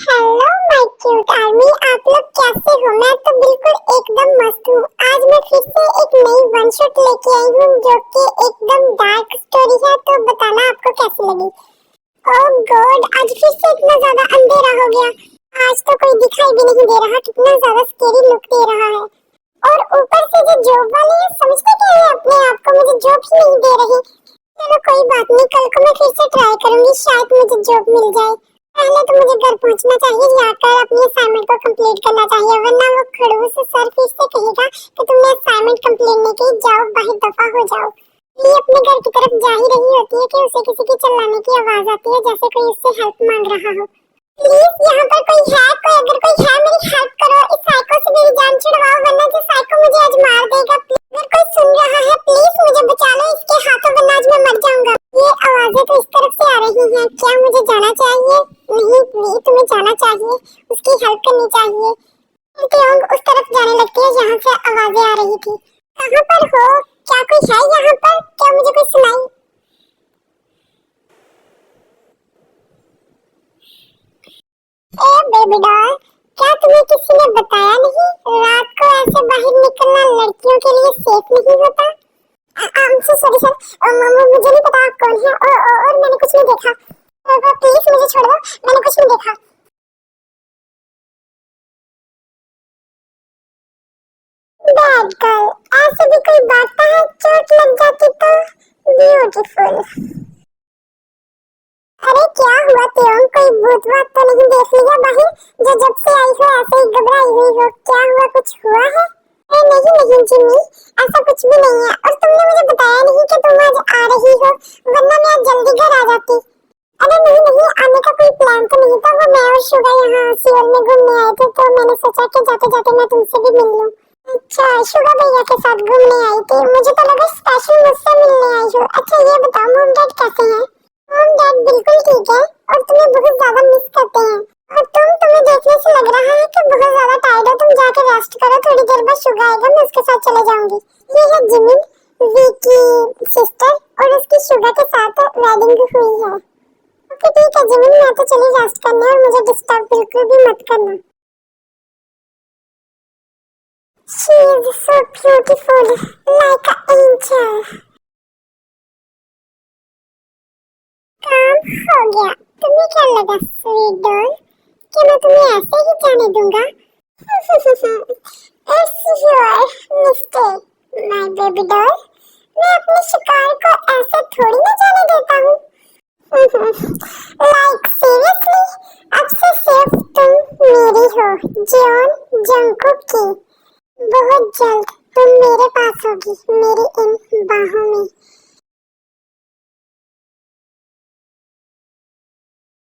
Hello my cute army, आप लोग कैसे हो? मैं तो बिल्कुल एकदम मस्त हूँ। आज मैं फिर से एक नई वन शॉट लेके आई हूँ जो कि एकदम डार्क स्टोरी है, तो बताना आपको कैसी लगी। ओह गॉड, आज फिर से इतना ज्यादा अंधेरा हो गया। आज तो कोई दिखाई भी नहीं दे रहा, कितना ज्यादा स्केरी लुक दे रहा है। और ऊपर से जो जॉब वाले हैं, समझते क्या है अपने आप को, मुझे जॉब ही नहीं दे रही। चलो कोई बात नहीं, कल को मैं फिर से ट्राई करूंगी, शायद मुझे जॉब मिल जाए। पहले तो मुझे घर पहुंचना चाहिए, जाकर अपनी असाइनमेंट को कंप्लीट करना चाहिए, वरना वो खड़ूस सर फिर से कहेगा कि तुमने असाइनमेंट कंप्लीट नहीं की, जाओ बाहर दफा हो जाओ। ये अपने घर की तरफ जा ही रही होती है कि उसे किसी की चिल्लाने की आवाज आती है, जैसे कोई उससे हेल्प मांग रहा हो। प्लीज यहाँ पर कोई है, कोई अगर कोई है मेरी हेल्प करो, इस साइको से मेरी जान छुड़वाओ, वरना ये साइको मुझे आज मार देगा। अगर कोई सुन रहा है प्लीज मुझे बचा लो इसके हाथों, वरना आज मैं मर जाऊंगा। ये आवाजें तो इस तरफ से आ रही हैं, क्या मुझे जाना चाहिए? नहीं प्लीज, तुम्हें जाना चाहिए, उसकी हेल्प करनी चाहिए। उस तरफ जाने लगती है जहाँ से आवाजें आ रही थी। कहाँ पर हो? क्या कोई है यहाँ पर? क्या मुझे कोई सुनाई? ए बेबी डॉल, क्या तुम्हें किसी ने बताया नहीं रात को ऐसे बाहर निकलना लड़कियों के लिए सेफ नहीं होता? सॉरी सर, मुझे नहीं पता आप कौन है, और मैंने कुछ नहीं देखा। प्लीज मुझे छोड़ दो, मैंने कुछ नहीं देखा। बैड गर्ल, ऐसे भी कोई बात है, चोट लग जाती तो? ब्यूटीफुल। अरे क्या हुआ त्यों, कोई भूत बात तो नहीं देख लिया बाहर, जो जब से आई हो ऐसे ही घबराई हुई हो? क्या हुआ, कुछ हुआ है? अरे नहीं नहीं जिमी, ऐसा कुछ भी नहीं है। और तुमने मुझे बताया नहीं कि तुम आज आ रही हो, वरना मैं आज जल्दी घर आ जाती। अरे नहीं नहीं, आने का कोई प्लान तो नहीं था, वो मैं और शुगा यहाँ सियोल में घूमने आए थे, तो मैंने सोचा कि जाते जाते मैं तुमसे भी मिल लूं। अच्छा, शुगा भैया के साथ घूमने आई थी? मुझे तो लगा स्पेशल मुझसे मिलने आई हो। अच्छा ये बताओ, मॉम डैड कैसे हैं? मॉम डैड बिल्कुल ठीक है, और तुम्हें बहुत ज्यादा मिस करते हैं। और तुम्हें देखने से लग रहा है कि बहुत ज्यादा टायर्ड हो, तुम जाकर रेस्ट करो, थोड़ी देर बाद शुगा आएगा, मैं उसके साथ चले जाऊंगी। ये है जिमिन, वी की सिस्टर, और उसकी शुगा के साथ वेडिंग हुई है। ओके ठीक है जिमिन, मैं तो चली रेस्ट करने, और मुझे डिस्टर्ब बिल्कुल भी मत करना। She is so beautiful, like an angel. काम हो गया। तुम्हें क्या लगा स्वीट डॉल कि मैं तुम्हें ऐसे ही जाने दूंगा? It's your mistake, my baby doll. मैं अपने शिकार को ऐसे थोड़ी ना जाने देता हूँ। Like seriously, अब से सिर्फ तुम मेरी हो, जॉन जंगकुक की। बहुत जल्द तुम मेरे पास होगी, मेरी इन बाहों में।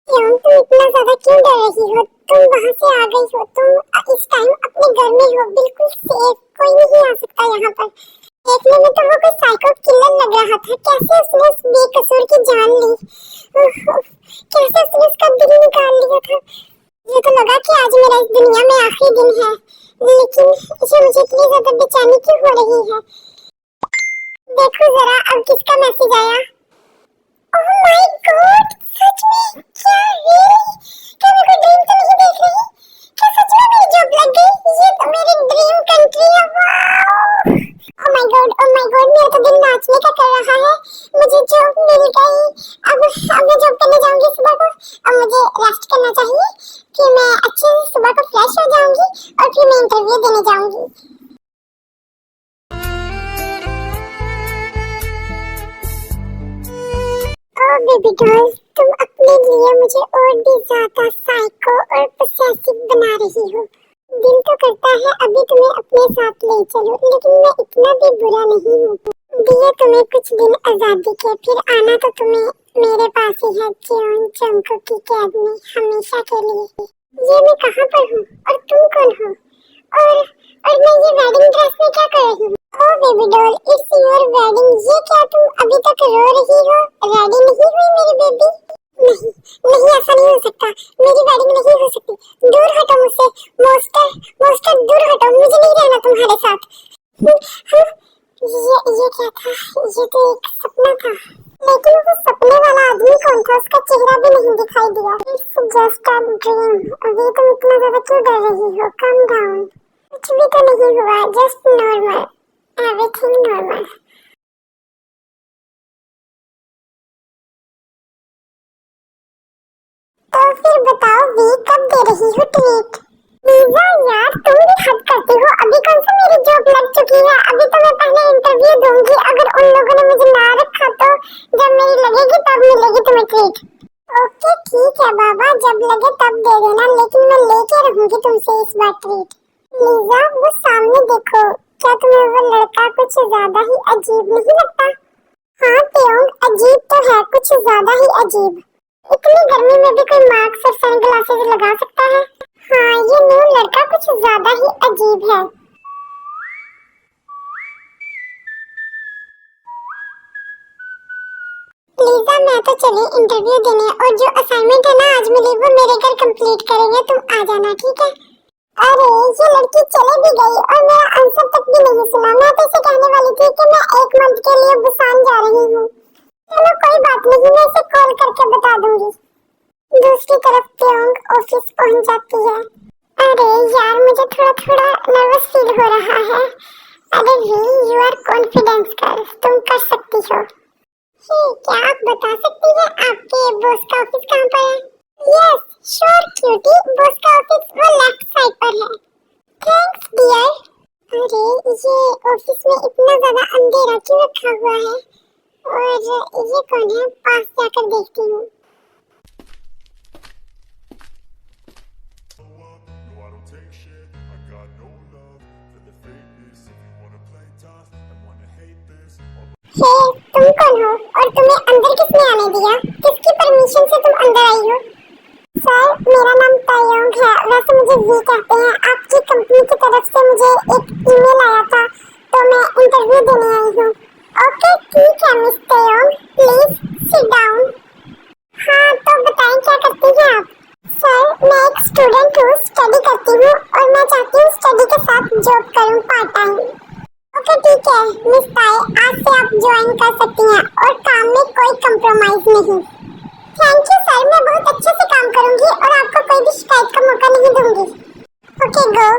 तुम इतना ज्यादा क्यों डर रही हो? तुम वहाँ से आ गई हो, तुम इस टाइम अपने घर में हो, बिल्कुल सेफ, कोई नहीं आ सकता यहाँ पर। देखने में तो वो कोई साइको किलर लग रहा था, कैसे उसने उस बेकसूर की जान ली, कैसे उसने उसका दिल निकाल लिया था। ये तो लगा कि आज मेरा इस दुनिया में आखिरी दिन है, लेकिन मुझे इतनी ज्यादा बेचैनी क्यों हो रही है? देखो जरा अब किसका मैसेज आया। ओह माय गॉड, सच में? क्या रियली? क्या मैं कोई ड्रीम तो नहीं देख रही? क्या सच में मेरी जॉब लग गई? ये तो मेरी ड्रीम कंट्री है, वाओ! ओह माय गॉड, मेरा तो दिल नाचने का कर रहा है। मुझे जॉब मिल गई। अब मैं जॉब करने जाऊंगी सुबह को, अब मुझे रेस्ट करना चाहिए, फिर मैं अच्छे से सुबह को फ्रेश हो जाऊंगी, और फिर मैं इंटरव्यू देने जाऊंगी। ओह बेबी डॉल, तुम अपने लिए मुझे और भी ज्यादा साइको और पोसेसिव बना रही हो। दिल तो करता है अभी तुम्हें अपने साथ ले चलो, लेकिन मैं इतना भी बुरा नहीं हूँ। दिए तुम्हें कुछ दिन आजादी के, फिर आना तो तुम्हें मेरे पास ही है, जॉन जंगकुक की कैद में हमेशा के लिए। ये मैं कहाँ पर हूँ और तुम कौन हो? और मैं ये वेडिंग ड्रेस में क्या कर रही हूँ? ओह baby doll, it's your wedding. ये क्या तुम अभी तक रो रही हो? रेडी नहीं हुई मेरी बेबी? नहीं नहीं, ऐसा नहीं हो सकता, मेरी वेडिंग नहीं हो सकती। दूर हटो मुझसे, मोस्टर मोस्टर, दूर हटो, मुझे नहीं रहना तुम्हारे साथ। ये क्या था? ये तो एक सपना था। लेकिन वो सपने वाला आदमी कौन था, उसका चेहरा भी नहीं दिखाई दिया। It's just a dream. अभी तुम इतना ज्यादा क्यों डर रही हो? Come down. कुछ भी तो नहीं हुआ, जस्ट नॉर्मल, एवरीथिंग नॉर्मल। तो फिर बताओ वी, कब दे रही हो ट्रीट? लीजा यार तुम भी हद करती हो। अभी कौन सा मेरी जॉब लग चुकी है? अभी तो मैं पहले इंटरव्यू दूंगी। अगर उन लोगों ने मुझे ना रखा तो जब मेरी लगेगी तब मिलेगी तुम्हें ट्रीट। ओके ठीक है बाबा, जब लगे तब दे देना, लेकिन मैं लेके रहूंगी तुमसे इस बार ट्रीट। लीजा वो सामने देखो, क्या तुम्हें वो लड़का कुछ ज्यादा ही अजीब नहीं लगता? हाँ त्योंग, अजीब तो है, कुछ ज्यादा ही अजीब। इतनी गर्मी में भी कोई मास्क और सनग्लासेस लगा सकता है? हाँ ये न्यू लड़का कुछ ज्यादा ही अजीब है। लीजा मैं तो चली इंटरव्यू देने, और जो असाइनमेंट है ना आज मिली वो मेरे घर कंप्लीट करेंगे, तुम आ जाना ठीक है? अरे ये लड़की चले भी गई और मेरा आंसर तक भी नहीं सुना। मैं तो इसे कहने वाली थी कि मैं 1 मंथ के लिए बुसान जा रही हूँ। चलो कोई बात नहीं, मैं इसे कॉल करके बता दूंगी। दूसरी तरफ त्योंग ऑफिस पहुंच जाती है। अरे यार मुझे थोड़ा थोड़ा नर्वस फील हो रहा है। अरे वी, यू आर कॉन्फिडेंस गर्ल, तुम कर सकती हो। क्या आप बता सकती हैं आपके बॉस का ऑफिस कहाँ पर है? यस श्योर क्यूटी, बॉस का ऑफिस वो लेफ्ट साइड पर है। Thanks dear. अरे ये ऑफिस में इतना ज्यादा अंधेरा क्यों रखा हुआ है? और ये कौन है? पास जाकर देखती हूँ। हे तुम कौन हो और तुम्हें अंदर किसने आने दिया? किसकी परमिशन से तुम अंदर आई हो? सर मेरा नाम तायोंग है, वैसे मुझे वी कहते हैं। आपकी कंपनी की तरफ से मुझे एक ईमेल आया था तो मैं इंटरव्यू देने आई हूँ। ओके ठीक है मिस तायोंग, प्लीज सिट डाउन। हाँ तो बताएं क्या करती हैं आप? सर मैं एक स्टूडेंट हूँ, स्टडी करती हूँ और मैं चाहती हूँ स्टडी के साथ जॉब करूँ पार्ट टाइम। ओके ठीक है मिस ताई, आज से आप ज्वाइन कर सकती हैं और काम में कोई कंप्रोमाइज नहीं। थैंक यू सर, मैं बहुत अच्छे से काम करूंगी और आपको कोई भी शिकायत का मौका नहीं दूंगी। ओके गो,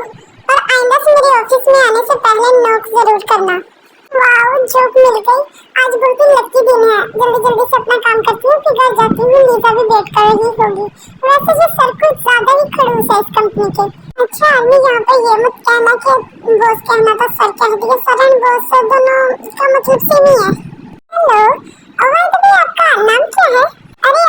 और आइंदा से मेरे ऑफिस में आने से पहले नॉक जरूर करना। वाओ जॉब मिल गई, आज बहुत ही लकी दिन है। जल्दी जल्दी से अपना काम करती हूँ फिर घर जाती हूँ। लीजा भी वेट कर रही होगी। वैसे ये सर कुछ ज्यादा ही खड़ूस है इस कंपनी के। अच्छा आदमी यहाँ पे ये मत कहना कि बॉस कहना था सर कह दिया। सर एंड बॉस दोनों इसका मतलब सेम ही है। हेलो और भाई आपका नाम क्या है? अरे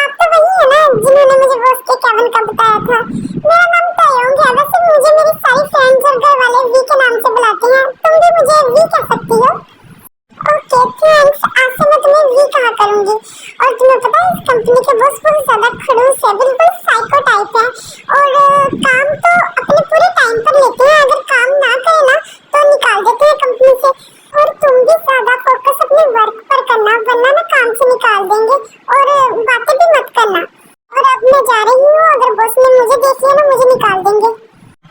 आप तो वही है ना जिन्होंने मुझे बॉस के केविन का बताया था। मेरा नाम तायोंग है। वैसे मुझे मेरी सारी फ्रेंड्स और घर वाले वी के नाम से बुलाते हैं, तुम भी मुझे वी कह सकती हो। ओके थैंक्स, आज से मैं तुम्हें वी कहा करूंगी। और तुम्हें पता है इस कंपनी के बॉस बहुत ज्यादा खड़ूस है, बिल्कुल साइको टाइप है और काम तो अपने पूरे टाइम पर लेते हैं। अगर काम ना करे ना तो निकाल देते हैं कंपनी से। और तुम भी ज्यादा फोकस अपने वर्क पर करना, वरना ना काम से निकाल देंगे। और बातें भी मत करना। और अब मैं जा रही हूँ, अगर बॉस ने मुझे देख लिया ना मुझे निकाल देंगे।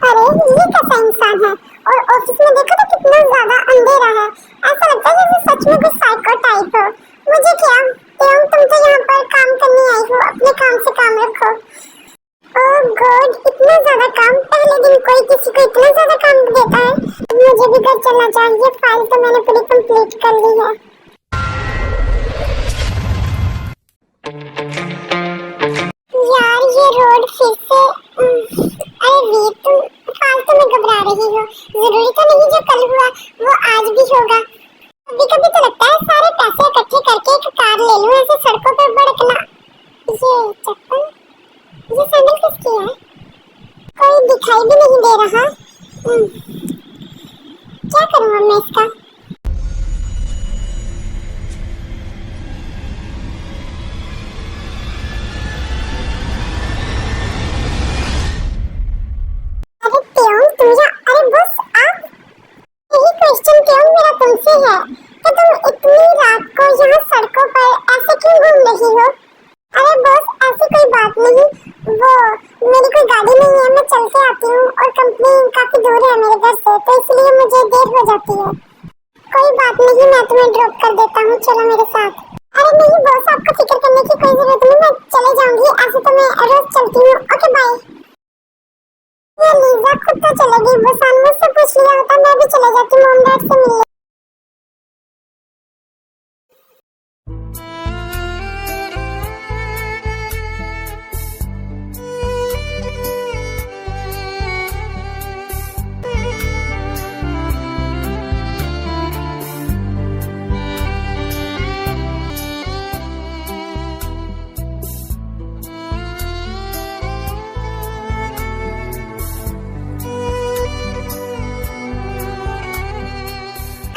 अरे ये कैसा इंसान है? और ऑफिस में देखो तो कितना ज्यादा अंधेरा है, ऐसा लगता है जैसे सच में कोई साइको टाइप हो। मुझे क्या, तुम तो यहाँ पर काम करने आई हो, अपने काम से काम रखो। ओह गॉड इतना ज्यादा काम, पहले दिन कोई किसी को इतना ज्यादा काम देता है। मुझे भी घर चलना चाहिए, फाइल तो मैंने पूरी कंप्लीट कर ली है। यार ये रोड फिर से अरे वी तुम फालतू में घबरा रही हो। जरूरी तो नहीं जो कल हुआ वो आज भी होगा। कभी कभी तो लगता है सारे पैसे इकट्ठे करके एक कार ले लूं, ऐसे सड़कों पर भड़कना। ये चप्पल, ये सैंडल किसकी है? कोई दिखाई भी नहीं दे रहा। क्या करूं अब मैं इसका? अरे बस आप, यही क्वेश्चन क्यों मेरा तुमसे है कि तुम इतनी रात को यहाँ सड़कों पर ऐसे क्यों घूम रही हो? अरे बस ऐसी कोई बात नहीं, वो मेरी कोई गाड़ी नहीं है, मैं चल के आती हूँ और कंपनी काफी दूर है मेरे घर से, तो इसलिए मुझे देर हो जाती है। कोई बात नहीं, मैं तुम्हें ड्रॉप कर देता हूँ, चलो मेरे साथ। अरे नहीं बॉस, आपको फिक्र करने की कोई जरूरत नहीं, मैं चले जाऊंगी, ऐसे तो मैं रोज चलती हूँ। Okay bye. ये लीजा खुद तो चलेगी, बस मुझसे पूछ लिया होता, मैं भी चले जाती मॉम डैड से मिलने।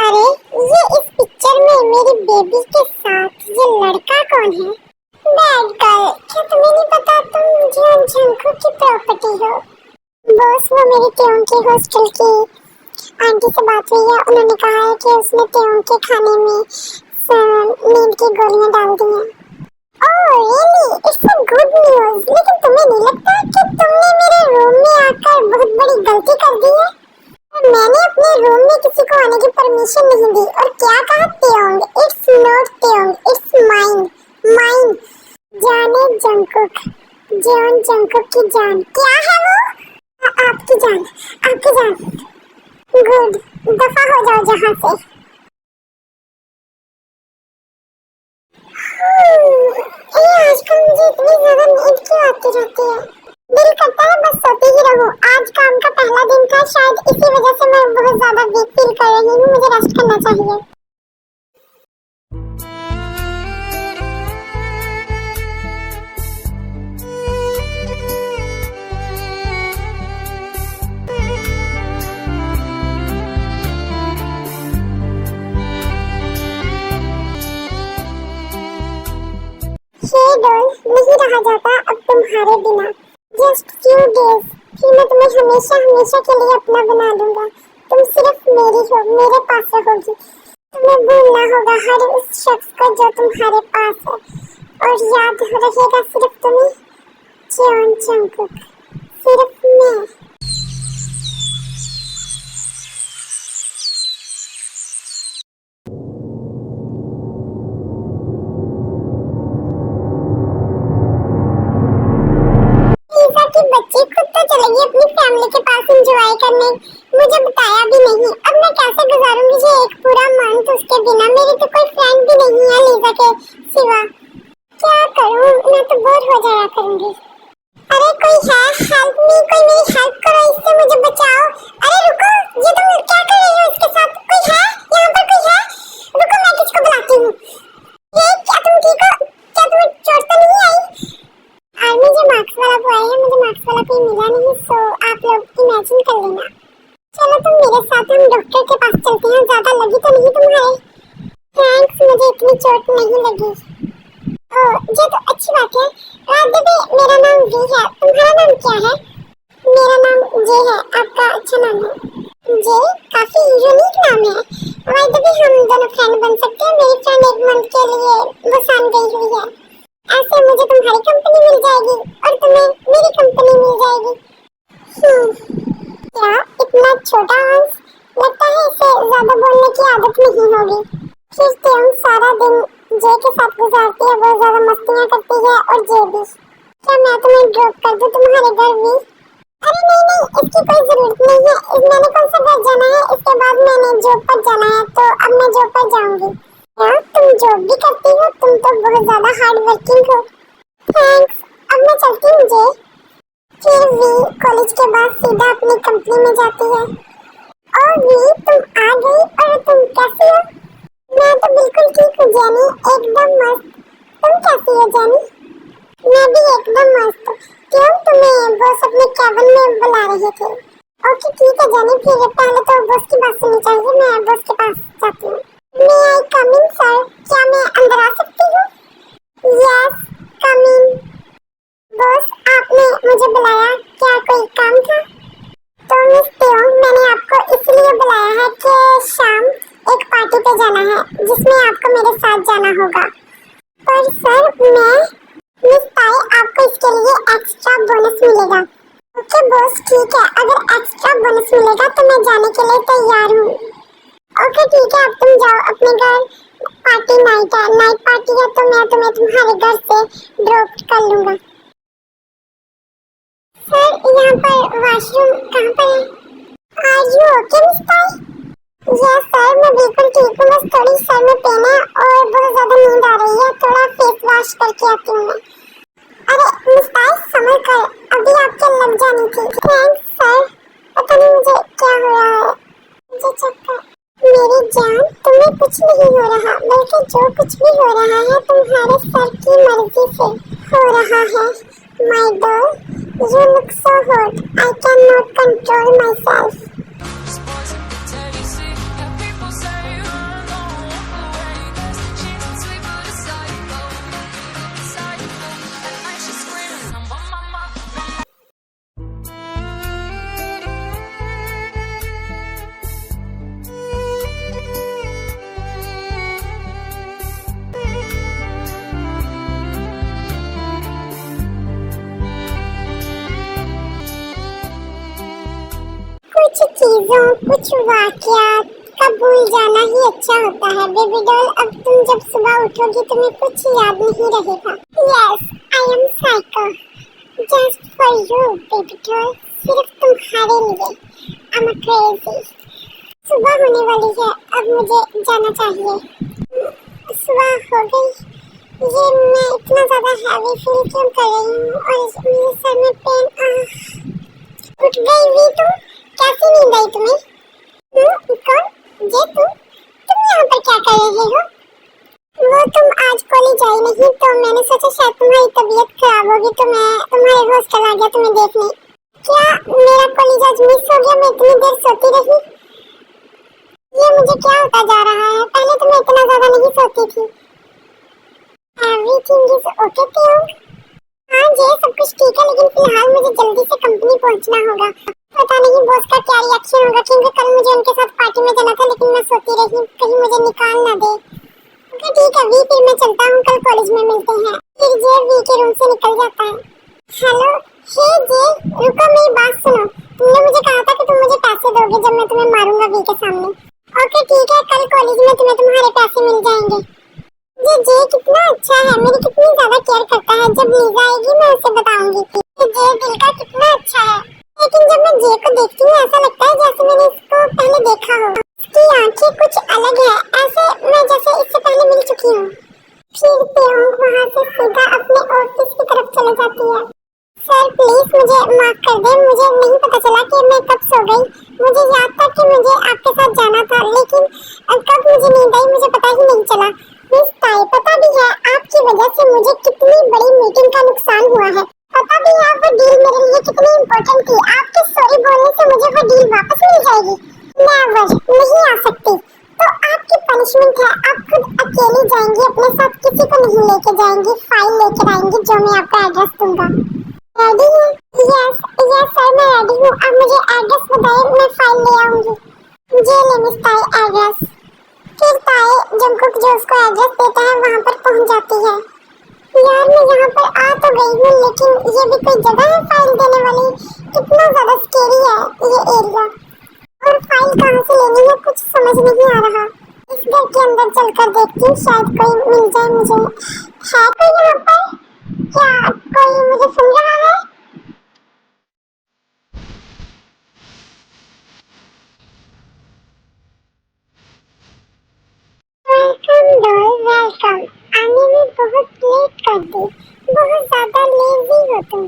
अरे ये इस पिक्चर में मेरी बेबी के साथ ये लड़का कौन है? बैड गर्ल, क्या तुम्हें नहीं पता तुम जियोन जंगकुक की प्रॉपर्टी हो? बॉस वो मेरी ट्योन की हॉस्टल की आंटी से बात हुई है, उन्होंने कहा है कि उसने ट्योन के खाने में नींद की गोलियां डाल दी हैं। Oh really, it's a good news. लेकिन तुम्हें नहीं लगता कि तुमने मेरे रूम में आकर बहुत बड़ी गलती कर दी है? मैंने अपने रूम में किसी को आने की परमिशन नहीं दी और क्या कहा Taehyung, it's not Taehyung, it's mine, mine. जाने जंगकुक, जियोन जंगकुक की जान। क्या है वो? आपकी जान, आपकी जान। गुड, दफा हो जाओ जहाँ से। आजकल मुझे इतनी ज्यादा नींद क्यों आती रहती है? दिल करता है बस सोती ही रहूं। आज काम का पहला दिन था, शायद इसी वजह से मैं बहुत ज्यादा वीक फील कर रही हूँ, मुझे रेस्ट करना चाहिए। ये डॉल नहीं रहा जाता अब तुम्हारे बिना। जस्ट फ्यू डेज, फिर मैं तुम्हें हमेशा हमेशा के लिए अपना बना दूंगा। तुम सिर्फ मेरी हो, मेरे पास रहोगी। तुम्हें भूलना होगा हर उस शख्स को जो तुम्हारे पास है, और याद रहेगा सिर्फ तुम्हें, जियोन जंगकुक, सिर्फ मैं। कि बच्ची खुद तो चलेगी अपनी फैमिली के पास एंजॉय करने, मुझे बताया भी नहीं। अब मैं कैसे गुजारूंगी ये एक पूरा मंथ उसके बिना? मेरी तो कोई फ्रेंड भी नहीं है लीजा के सिवा। क्या करूं, मैं तो बोर हो जाया करूंगी। अरे कोई है, हेल्प मी, कोई मेरी हेल्प करो, इससे मुझे बचाओ। अरे रुको, ये तुम क्या कर रही हो इसके साथ? कोई है यहाँ पर? कोई है? रुको मैं किसको बुलाती हूँ। ये क्या तुम ठीक हो? क्या तुम्हें चोट तो नहीं आई? आर्मी जो मार्क्स वाला बॉय है, मुझे मार्क्स वाला कोई मिला नहीं, सो आप लोग इमेजिन कर लेना। चलो तुम मेरे साथ, हम डॉक्टर के पास चलते हैं। ज्यादा लगी तो नहीं तुम्हारे? थैंक्स, मुझे इतनी चोट नहीं लगी। ओह ये तो अच्छी बात है। बेबी मेरा नाम वी है, तुम्हारा नाम क्या है? मेरा नाम जे है, आपका अच्छा नाम है। जे काफी यूनिक नाम है। वाई बेबी हम दोनों फ्रेंड बन सकते हैं। मेरी फ्रेंड एक मंथ के लिए बुसान गई हुई है, ऐसे मुझे तुम्हारी कंपनी मिल जाएगी और तुम्हें मेरी कंपनी मिल जाएगी। क्या इतना छोटा अंश? लगता है इसे ज्यादा बोलने की आदत नहीं होगी। फिर तुम सारा दिन जे के साथ गुजारती है, बहुत ज्यादा मस्तियाँ करती है, और जे भी। क्या मैं तुम्हें ड्रॉप कर दूं तुम्हारे घर भी? अरे नहीं नहीं, इसकी कोई जरूरत नहीं है। मैंने कौन सा घर जाना है, इसके बाद मैंने जॉब पर जाना है, तो अब मैं जॉब पर जाऊंगी। क्या तुम जॉब भी करती हो? तुम तो बहुत ज्यादा हार्ड वर्किंग हो। थैंक्स, अब मैं चलती हूँ जे। फिर वी कॉलेज के बाद सीधा अपनी कंपनी में जाती है। और वी तुम आ गई, और तुम कैसी हो? मैं तो बिल्कुल ठीक हूँ जेनी, एकदम मस्त। तुम कैसी हो जेनी? मैं भी एकदम मस्त। क्यों, तुम्हें बॉस अपने केबिन में बुला रहे थे? ओके ठीक है जेनी, फिर पहले तो बॉस की बात सुननी चाहिए। मैं बॉस के पास जाती हूँ। May I come in, sir? क्या मैं अंदर आ सकती हूँ? Yes, come in. बॉस आपने मुझे बुलाया, क्या कोई काम था? तो मिस त्योंग, मैंने आपको इसलिए बुलाया है कि शाम एक पार्टी पे जाना है, जिसमें आपको मेरे साथ जाना होगा। पर सर मैं मिस ताई, आपको इसके लिए एक्स्ट्रा बोनस मिलेगा। ओके बॉस ठीक है, अगर एक्स्ट्रा बोनस मिलेगा तो मैं जाने के लिए तैयार हूँ। ओके ठीक है, अब तुम जाओ अपने घर। पार्टी नाइट है, नाइट पार्टी है, तो मैं तुम्हें तुम्हारे घर से ड्रॉप कर लूंगा। सर यहाँ पर वॉशरूम कहाँ पर है? आर यू ओके मिस ताई? यस सर, मैं बिल्कुल ठीक हूँ, बस थोड़ी सर में पेन है और बहुत ज्यादा नींद आ रही है, थोड़ा फेस वॉश करके आती हूँ मैं। अरे मिस ताई संभल कर, अभी आपके लग जानी थी। थैंक्स सर, पता नहीं मुझे क्या हो रहा है, मुझे चक्कर। मेरी जान, तुम्हें कुछ नहीं हो रहा, बल्कि जो कुछ भी हो रहा है तुम्हारे सर की मर्जी से हो रहा है। My doll, you look so hot, I can not control my self. कुछ चीजों, कुछ वाकयात का भूल जाना ही अच्छा होता है बेबी डॉल। अब तुम जब सुबह उठोगी तुम्हें कुछ याद नहीं रहेगा। Yes I am psycho, just for you baby doll, सिर्फ तुम्हारे लिए। I am crazy. सुबह होने वाली है, अब मुझे जाना चाहिए। सुबह हो गई, ये मैं इतना ज्यादा हैवी फील क्यों कर रही हूँ और मेरे सर में पेन। उठ गई भी तुम? कैसी नींद आई तुम्हें? कौन? ये तुम यहाँ पर क्या कर रहे हो? वो तुम आज कॉलेज आई नहीं तो मैंने सोचा शायद तुम्हारी तबीयत खराब होगी तो मैं तुम्हारे हॉस्टल आ गया तुम्हें देखने। क्या मेरा कॉलेज आज मिस हो गया? मैं इतनी देर सोती रही। ये मुझे क्या होता जा रहा है? पहले तो मैं इतना ज्यादा नहीं सोती थी। Everything is okay thing. हाँ ये सब कुछ ठीक है, लेकिन फिलहाल मुझे जल्दी से कंपनी पहुंचना होगा। पता नहीं बॉस का क्या रिएक्शन होगा, क्योंकि कल मुझे उनके साथ पार्टी में जाना था लेकिन मैं सोती रही, कहीं मुझे निकाल ना दे। ओके ठीक है वी, फिर मैं चलता हूँ, कल कॉलेज में मिलते हैं। फिर जे वी के रूम से निकल जाता है। हेलो हे जे, रुको मेरी बात सुनो। तुमने मुझे कहा था कि तुम मुझे पैसे दोगे जब मैं तुम्हें मारूंगा वी के सामने। ओके ठीक है, कल कॉलेज में तुम्हें तुम्हारे पैसे मिल जाएंगे। जे कितना अच्छा है, मेरी कितनी ज्यादा केयर करता है। जब लीजा आएगी मैं उसे बताऊंगी कि जे दिल का कितना अच्छा है। लेकिन जब मैं जे को देखती हूँ ऐसा लगता है जैसे मैंने इसको पहले देखा हो। इसकी आंखें कुछ अलग है, ऐसे मैं जैसे इससे पहले मिल चुकी हूँ। फिर प्योंग वहाँ से सीधा अपने ऑफिस की तरफ चले जाती है। सर प्लीज मुझे माफ कर दे, मुझे नहीं पता चला कि मैं कब सो गई। मुझे याद था कि मुझे आपके साथ जाना था, लेकिन कब मुझे नींद आई मुझे पता ही नहीं चला। मिस ताई, पता भी है आपकी वजह से मुझे कितनी बड़ी मीटिंग का नुकसान हुआ है। पता भी है वो डील मेरे लिए कितनी इम्पोर्टेंट थी। आपके सॉरी बोलने से मुझे वो डील वापस मिल जाएगी। नेवर, नहीं आ सकती। तो आपकी पनिशमेंट है, आप खुद अकेली जाएंगी, अपने साथ किसी को नहीं लेके जाएंगी। फाइल लेकर आएंगी जो मैं आपका एड्रेस दूंगा। रेडी है? यस यस सर मैं रेडी हूँ। आप मुझे एड्रेस बताइए, मैं फाइल ले आऊंगी। ये ले मिस ताई एड्रेस। फिर ताई जंगकुक जो उसको एड्रेस देता है वहाँ पर पहुँच जाती है। यार मैं यहाँ पर आ तो गई हूँ, लेकिन ये भी कोई जगह है फाइल देने वाली? कितना ज्यादा स्केरी है ये एरिया, और फाइल कहाँ से लेनी है कुछ समझ नहीं आ रहा। इस घर के अंदर चलकर देखती हूँ, शायद कोई मिल जाए मुझे। है कोई यहाँ पर? क्या कोई मुझे सुन रहा है? Welcome doll welcome. आने में बहुत लेट कर दी, बहुत ज्यादा लेजी हो तुम।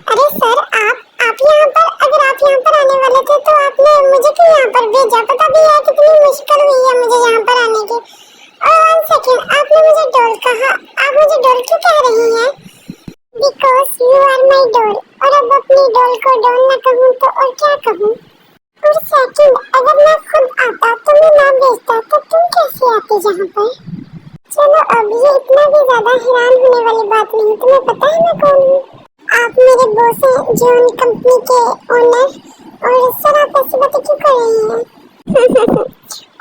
अरे सर आप यहाँ पर, अगर आप यहाँ पर आने वाले थे तो आपने मुझे क्यों यहाँ पर भेजा? पता भी है कितनी मुश्किल हुई है मुझे यहाँ पर आने की। और 1 सेकेंड, आपने मुझे डॉल कहा, आप मुझे डॉल क्यों कह रही हैं? Because you are my doll, और अब अपनी डॉल को डॉल न कहूँ तो और क्या कहूँ? और सेकंड, अगर मैं खुद आता तो मैं ना भेजता तो तुम कैसे आती यहाँ पर? चलो अब ये इतना भी ज्यादा हैरान होने वाली बात नहीं। तुम्हें पता है मैं कौन हूँ? आप मेरे बॉस हैं, जॉन कंपनी के ओनर। और सर आप ऐसी बातें क्यों कर रही हैं?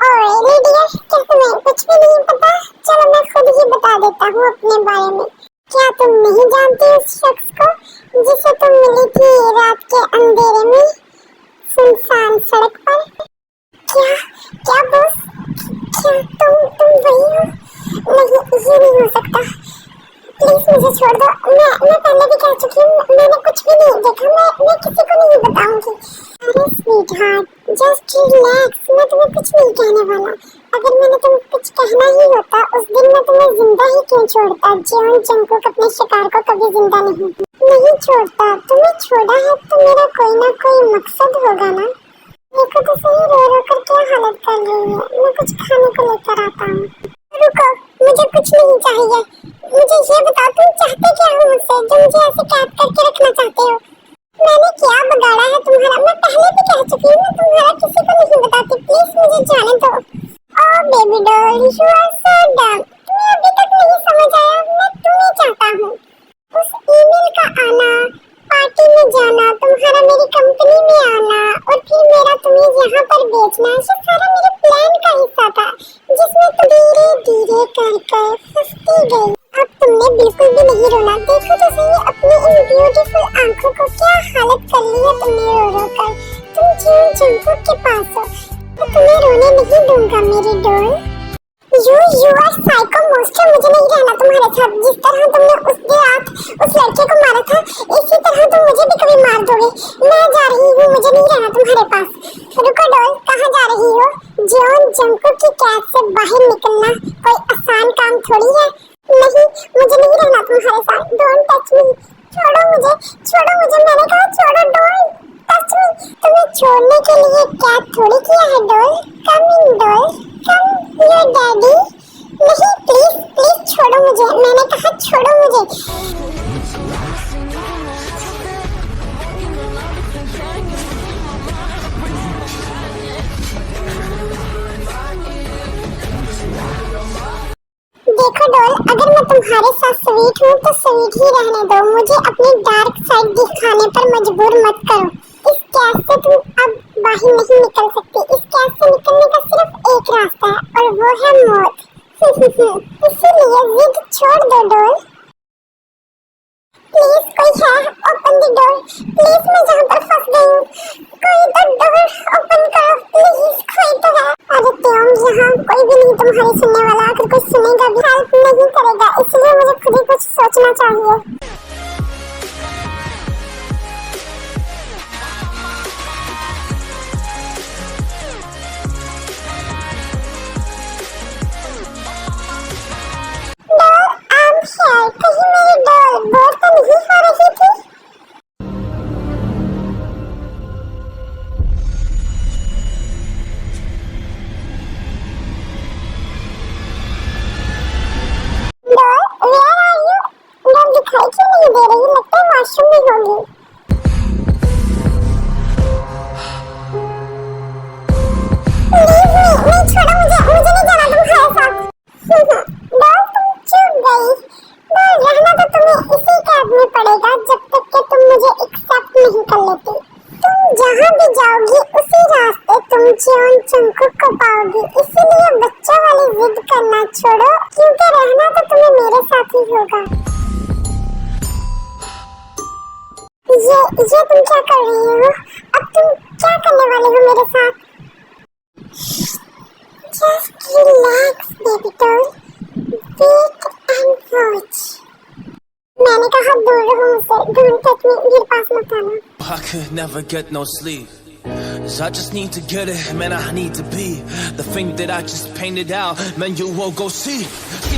ओए लेडिया, क्या तुम्हें कुछ भी नहीं पता? चलो मैं खुद ही बता देता हूँ अपने बारे में। क्या तुम नहीं जानती उस शख्स को जिसे तुम मिली थी रात के अंधेरे में सुनसान सड़क पर? क्या क्या बॉस? क्या तुम वही हो? नहीं, ये नहीं हो सकता। प्लीज मुझे छोड़ दो। मैं पहले भी कह चुकी हूँ, मैंने कुछ भी नहीं देखा। मैं किसी को नहीं बताऊंगी। अरे स्वीट हार्ट, जस्ट रिलैक्स, मैं तुम्हें कुछ नहीं कहने वाला। अगर मैंने तुम्हें कुछ कहना ही होता, उस दिन मैं तुम्हें जिंदा ही क्यों छोड़ता? जियोन जंगकुक अपने शिकार को कभी जिंदा नहीं छोड़ता। तुम्हें छोड़ा है तो मेरा कोई ना कोई मकसद होगा ना। देखो तो सही, रो कर क्या हालत कर रही है। मैं कुछ खाने को लेकर आता हूँ। रुको, मुझे कुछ नहीं चाहिए। मुझे ये बताओ, तुम चाहते क्या हो मुझसे, जो मुझे ऐसे कैद करके रखना चाहते हो? मैंने क्या बिगाड़ा है तुम्हारा? मैं पहले भी कह चुकी हूँ, मैं तुम्हारा किसी को नहीं बताती। प्लीज मुझे जाने दो। Oh baby doll, you are so dumb. तुम्हें अभी तक नहीं समझ आया, मैं तुम्हें चाहता हूँ। उस ईमेल का आना, पार्टी में जाना, तुम्हारा मेरी कंपनी में आना और फिर मेरा तुम्हें यहाँ पर बेचना, ये सारा मेरे प्लान का हिस्सा था, जिसमें तुम धीरे धीरे कर फंसती गई। अब तुमने बिल्कुल भी नहीं रोना। देखो तो सही अपनी इन ब्यूटीफुल आंखों को, क्या हालत कर ली है तुमने रो कर। तुम जियोन जंगकुक के पास हो, मैं तुम्हें रोने नहीं दूंगा मेरी doll. You are psycho monster. मुझे नहीं रहना तुम्हारे साथ। जिस तरह तुमने उस रात उस लड़के को मारा था, इसी तरह तुम मुझे भी कभी मार दोगे। मैं जा रही हूँ, मुझे नहीं रहना तुम्हारे पास। रुको डॉल, कहाँ जा रही हो? जियोन जंगकुक की कैद से बाहर निकलना कोई आसान काम थोड़ी है। नहीं, मुझे नहीं रहना तुम्हारे साथ। Don't touch me. छोड़ो मुझे, मैंने कहा छोड़ो। Don't touch me. तुम्हें छोड़ने के लिए कैद थोड़ी किया है doll. Come in doll, come your daddy. नहीं, प्लीज छोड़ो मुझे। मैंने कहा छोड़ो मुझे। देखो डॉल, अगर मैं तुम्हारे साथ स्वीट हूँ तो स्वीट ही रहने दो। मुझे अपनी डार्क साइड दिखाने पर मजबूर मत करो। इस कैद से तुम अब बाहर नहीं निकल सकती। इस कैद से निकलने का सिर्फ एक रास्ता है और वो है मौत। इसीलिए जिद छोड़ दो डॉल। प्लीज कोई है? Open the door. प्लीज, मैं जहाँ पर फंस गई हूँ, कोई तो डोर ओपन करो प्लीज। कोई तो है? अरे त्योम, यहाँ कोई भी नहीं तुम्हारी सुनने वाला। अगर कोई सुनेगा भी हेल्प नहीं करेगा, इसलिए मुझे खुद ही कुछ सोचना चाहिए। कहीं मेरी डॉल बोर तो नहीं हो रही थी? Doll, where are you? Doll दिखाई क्यों नहीं दे रही? लगता है वॉशरूम में होगी। नहीं छोड़ो मुझे नहीं जाना तुम्हारे साथ। डॉल तुम चुप गई। रहना तो तुम्हें इसी कैद में पड़ेगा जब तक कि तुम मुझे एक्सेप्ट नहीं कर लेती। तुम जहाँ भी जाओगी उसी रास्ते तुम जियोन जंगकुक को पाओगी। इसीलिए बच्चों वाली जिद करना छोड़ो, क्योंकि रहना तो तुम्हें मेरे साथ ही होगा। ये तुम क्या कर रही हो? अब तुम क्या करने वाले हो मेरे साथ? Just relax baby doll, wait and watch। मैंने कहा दूर रहो मुझसे। डोंट टच मी, मेरे पास मत आना। I could never get no sleep, 'cause I just need to get it, man, I need to be the thing that I just painted out, man, you won't go see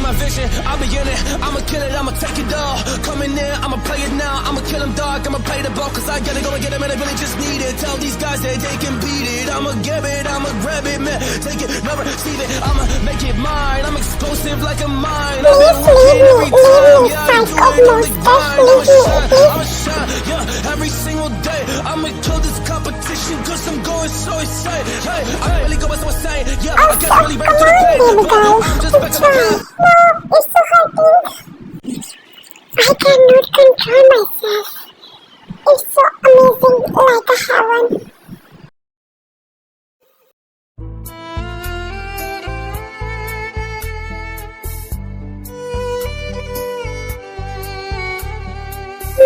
my vision, I'll be in it, I'ma kill it, I'ma take it all, coming in, I'ma play it now, I'ma kill him dog, I'ma play the ball, 'cause I gotta go and get him, and I really just need it, tell these guys that they can beat it, I'ma give it, I'ma grab it, man, take it, never receive it, I'ma make it mine, I'm explosive like a mine, I've been working every time, yeah, I do it on the grind, I'ma shine, yeah, every single day, I'ma kill this competition, 'cause I'm going so insane, hey, I really go by so insane, yeah, I get really ready to the pain, I'm just back to my pain. It's so hurting. I cannot control myself. It's so amazing, like a heaven.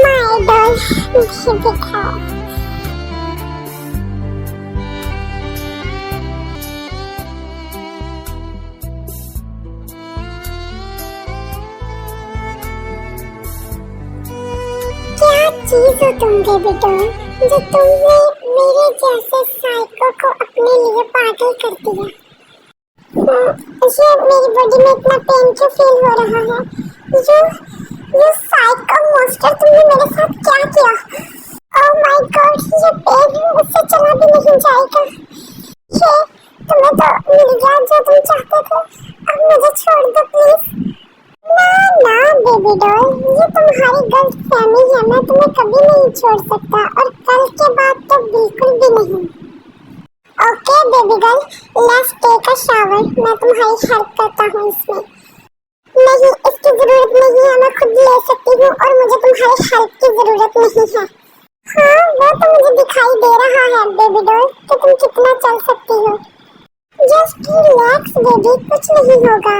My doll, चीज हो तुम baby doll, जो तुमने मेरे जैसे psycho को अपने लिए पागल कर दिया। ये मेरी बॉडी में इतना पेन क्यों फील हो रहा है? ये साइको मॉन्स्टर, तुमने मेरे साथ क्या किया? ओह माय गॉड, ये पेन मुझसे चला भी नहीं जाएगा। ये तुम्हें तो मिल गया जो तुम चाहते थे, अब मुझे छोड़ दो प्लीज। ना ना बेबी डॉल, ये तुम्हारी गलत फहमी है, मैं तुम्हें कभी नहीं छोड़ सकता और कल के बाद तो बिल्कुल भी नहीं। Okay baby girl, let's take a shower, मैं तुम्हारी हेल्प करता हूँ इसमें। नहीं, इसकी जरूरत नहीं है, मैं खुद ले सकती हूँ और मुझे तुम्हारी हेल्प की जरूरत नहीं है। हाँ, वो तो मुझे दिखाई दे रहा है बेबी डॉल कि तुम कितना चल सकती हो। जस्ट रिलैक्स बेबी, कुछ नहीं होगा।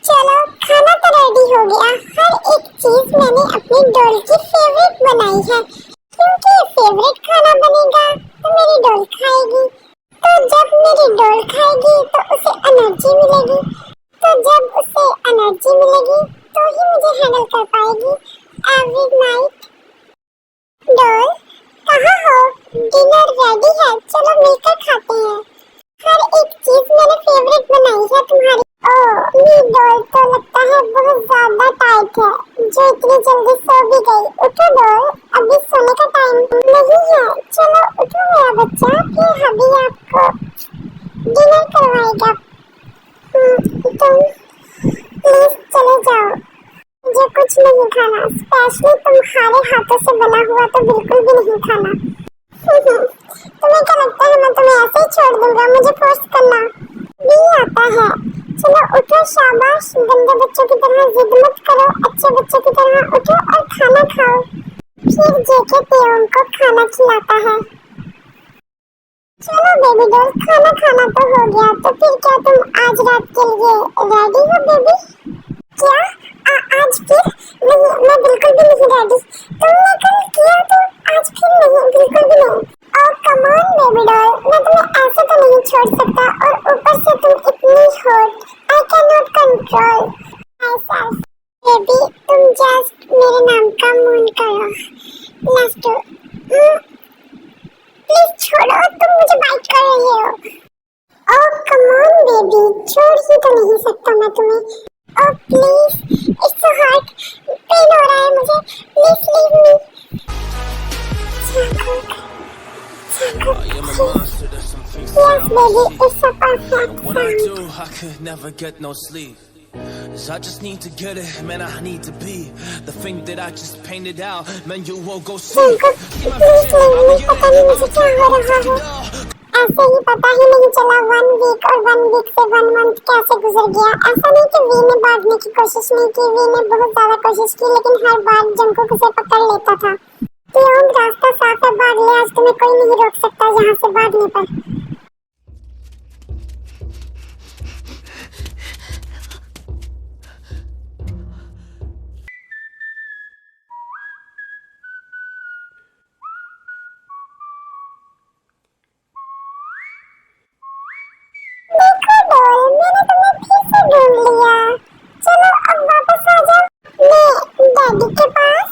चलो, खाना तो रेडी हो गया। हर एक चीज मैंने अपनी डॉल की फेवरेट बनाई है, क्योंकि फेवरेट खाना बनेगा तो मेरी डॉल खाएगी। तो जब मेरी डॉल खाएगी तो उसे एनर्जी मिलेगी, तो जब उसे एनर्जी मिलेगी तो ही मुझे हैंडल कर पाएगी एवरी नाइट। डॉल, कहाँ हो? डिनर रेडी है, चलो मिलकर खाते हैं। हर एक चीज मैंने फेवरेट बनाई है तुम्हारी। ओह, ये डॉल तो लगता है बहुत ज्यादा टाइट है, जो इतनी जल्दी सो भी गई। उठो डॉल, अभी सोने का टाइम नहीं है। चलो उठो मेरा बच्चा, फिर अभी आपको डिनर करवाएगा। तुम प्लीज चले जाओ, मुझे कुछ नहीं खाना, स्पेशली तुम्हारे हाथों से बना हुआ तो बिल्कुल भी नहीं खाना। तुम्हें क्या लगता है मैं तुम्हें ऐसे ही छोड़ दूंगा? मुझे फोर्स करना भी आता है। चलो उठो, शाबाश, गंदे बच्चों की तरह जिद मत करो, अच्छे बच्चों की तरह उठो और खाना खाओ। फिर जेके पियोन को खाना खिलाता है। चलो बेबी डॉल, खाना खाना तो हो गया, तो फिर क्या तुम आज रात के लिए रेडी हो बेबी? क्या आज फिर? नहीं, मैं बिल्कुल भी नहीं रेडी। तुमने कल किया तो आज फिर नहीं, बिल्कुल भी नहीं। ओह कम ऑन बेबी डॉल, मैं तुम्हें ऐसे तो नहीं छोड़ सकता, और ऊपर से तुम इतनी hot, I can not control my self. Baby तुम जस्ट मेरे नाम का मून करो। Let's do. प्लीज छोड़ो, तुम मुझे बाइट कर रही हो। ओह कम ऑन बेबी, छोड़ ही तो नहीं सकता मैं तुम्हें। Oh please, it's so hot, pain हो रहा है मुझे, please leave me. I'm a monster, there's some things that Yes I'm baby, not it's a perfect When I sound. do, I could never get no sleep. 'Cause I just need to get it, man, I need to be the thing that I just painted out, man, you won't go see. See my please vision, leave I'll me, be पता in नहीं it, मुझे क्या हो रहा है। ऐसे ही पता ही नहीं चला 1 वीक और 1 वीक से 1 मंथ कैसे गुजर गया। ऐसा नहीं कि वी ने भागने की कोशिश नहीं की, वी ने बहुत ज्यादा कोशिश की, लेकिन हर बार जंकुक उसे पकड़ लेता था। पियोन, रास्ता साफ है, भाग ले, आज तुम्हें कोई नहीं रोक सकता यहाँ से भागने पर। देखो डॉल, मैंने तुम्हें फिर से ढूंढ लिया। चलो अब वापस आ जाओ मैं डैडी के पास।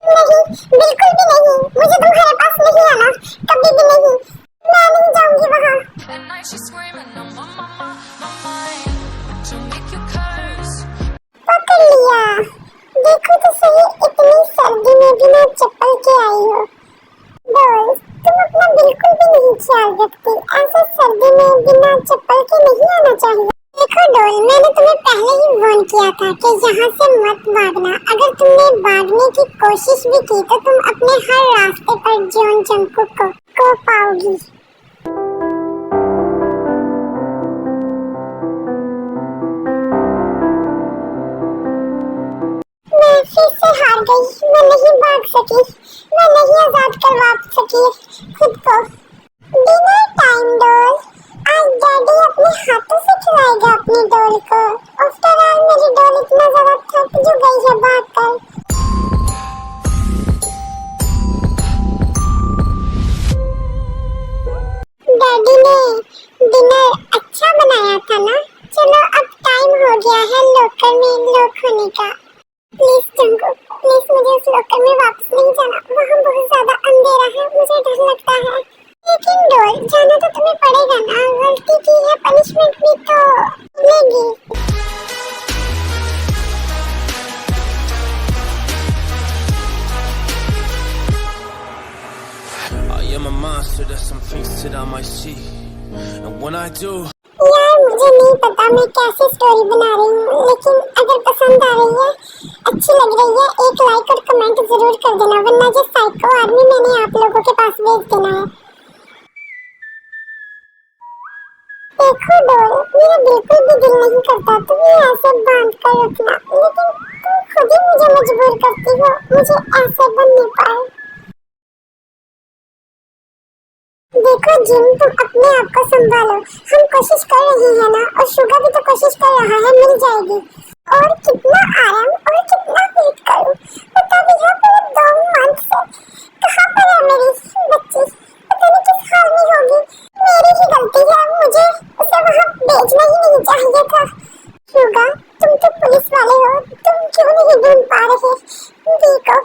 नहीं, बिल्कुल भी नहीं, मुझे तुम्हारे पास नहीं आना, कभी भी नहीं। मैं नहीं जाऊंगी वहाँ। पकड़ लिया। देखो तो सही, इतनी सर्दी में बिना चप्पल के आई हो। डॉल, तुम अपना बिल्कुल भी नहीं ख्याल रखती, ऐसे सर्दी में बिना चप्पल के नहीं आना चाहिए। देखो डॉल, मैंने तुम्हें पहले ही वार्न किया था कि यहाँ से मत भागना। अगर तुमने भागने की कोशिश भी की तो तुम अपने हर रास्ते पर जॉन जंकुक को पाओगी। मैं फिर से हार गई, मैं नहीं भाग सकी, मैं नहीं आजाद करवा सकी खुद को। डिनर टाइम डॉल, आज डैडी अपने हाथों से खिलाएगा अपनी डॉल को। आफ्टर ऑल मेरी डॉल इतना ज्यादा थक जो गई है भागकर। डैडी ने डिनर अच्छा बनाया था ना? am a monster, there's some things that I might see. And when I do, यार मुझे नहीं पता मैं कैसी स्टोरी बना रही हूँ, लेकिन अगर पसंद आ रही है, अच्छी लग रही है, एक लाइक और कमेंट जरूर कर देना, वरना जो साइको आर्मी मैंने आप लोगों के पास भेज देना है। देखो डोल, मेरा बिल्कुल भी दिल नहीं करता तुम्हें ऐसे बांध कर रखना, लेकिन तुम खुद ही मुझे मजबूर करती हो मुझे ऐसे बनने पर। देखो जिम, तुम अपने आप को संभालो, हम कोशिश कर रहे हैं ना, और शुगर भी तो कोशिश कर रहा है, मिल जाएगी। और कितना आराम और कितना वेट करूं, पता भी है पूरे 2 मंथ से कहाँ पर है मेरी बच्ची, पता नहीं किस हाल में होगी। मेरी ही गलती है, मुझे उसे वहाँ भेजना ही नहीं चाहिए था। शुगर, तुम तो पुलिस वाले हो, तुम क्यों नहीं ढूंढ पा रहे? देखो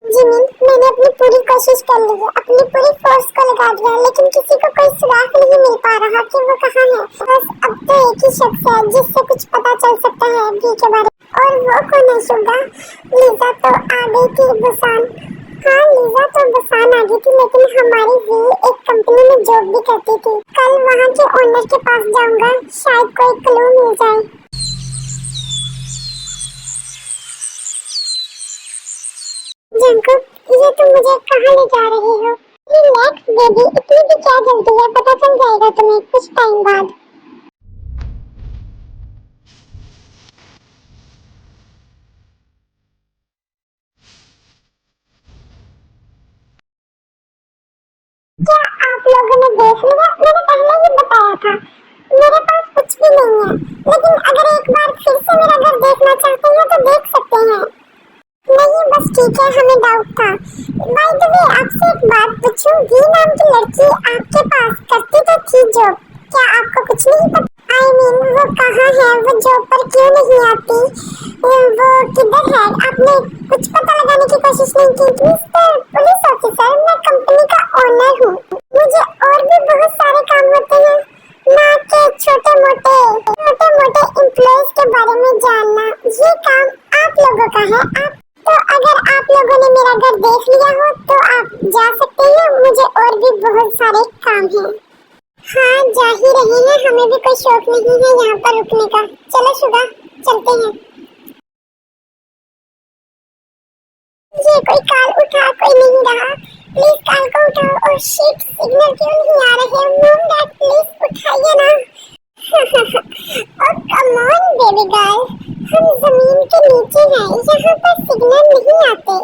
जिमिन, मैंने अपनी पूरी कोशिश कर ली है, अपनी पूरी फोर्स को लगा दिया, लेकिन किसी को कोई सुराग नहीं मिल पा रहा कि वो कहाँ है। बस अब तो एक ही शख्स है जिससे कुछ पता चल सकता है वी के बारे में, और वो कौन है शुगर? लीजा तो आ गई थी बुसान। हाँ, लीजा तो बुसान आ गई थी, लेकिन हमारी वी एक कंपनी में जॉब भी करती थी। कल वहाँ के ओनर के पास जाऊंगा, शायद कोई क्लू मिल जाए। जंकुक, ये तुम मुझे कहाँ ले जा रही हो? रिलैक्स बेबी, इतनी भी क्या जल्दी है, पता चल जाएगा तुम्हें कुछ टाइम बाद। क्या आप लोगों ने देख लिया? मैंने पहले ही बताया था, मेरे पास कुछ भी नहीं है, लेकिन अगर एक बार फिर से मेरा घर देखना चाहते हैं तो देख सकते हैं। नहीं बस ठीक है, हमें डाउट था। बाय द वे, आपसे एक बात पूछूं, वी नाम की लड़की आपके पास करती तो थी जॉब, क्या आपको कुछ नहीं पता? आई मीन वो कहाँ है, वो जॉब पर क्यों नहीं आती, वो किधर है? आपने कुछ पता लगाने की कोशिश नहीं की? मिस्टर पुलिस ऑफिसर, मैं कंपनी का ओनर हूँ, मुझे और भी बहुत सारे काम होते हैं, ना के छोटे मोटे एम्प्लॉयज के बारे में जानना। ये काम आप लोगों का है। आप तो अगर आप लोगों ने मेरा घर देख लिया हो तो आप जा सकते हैं, मुझे और भी बहुत सारे काम हैं। हाँ, जा ही रहे हैं, हमें भी कोई शौक नहीं है यहाँ पर रुकने का। चलो शुगा, चलते हैं। ये कोई कॉल उठा कोई नहीं रहा, प्लीज कॉल को उठाओ। और शिट, सिग्नल क्यों नहीं आ रहे? मॉम डैड प्लीज उठाइए ना। और कम ऑन बेबी गर्ल, हम जमीन के नीचे हैं, यहाँ पर सिग्नल नहीं आते।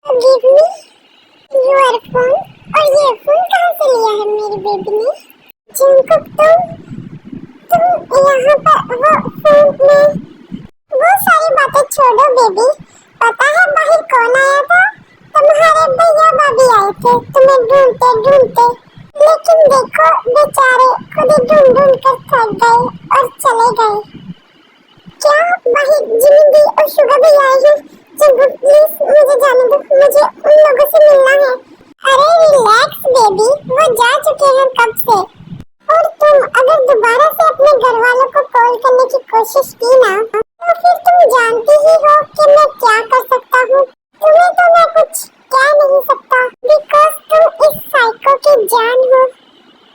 Give me your phone. और ये फोन कहाँ से लिया है मेरी बेबी ने? जिंकुक, तुम यहाँ पर वो फोन में वो सारी बातें छोड़ो बेबी, पता है बाहर कौन आया था? तुम्हारे भैया भाभी आए थे तुम्हें ढूंढते ढूंढते, लेकिन देखो बेचारे खुद ही ढूंढ ढूंढ कर थक गए और चले गए। क्या बाहर जिंदगी और शुगर भी आए हैं? जिंकुक प्लीज मुझे जाने दो, मुझे उन लोगों से मिलना है। अरे रिलैक्स बेबी, वो जा चुके हैं कब से। और तुम अगर दोबारा से अपने घर वालों को कॉल करने की कोशिश की ना, तो फिर तुम जानती ही हो कि मैं क्या कर सकता हूँ। तुम्हें तो मैं कुछ कह नहीं सकता, बिकॉज तुम इस साइको की जान हो।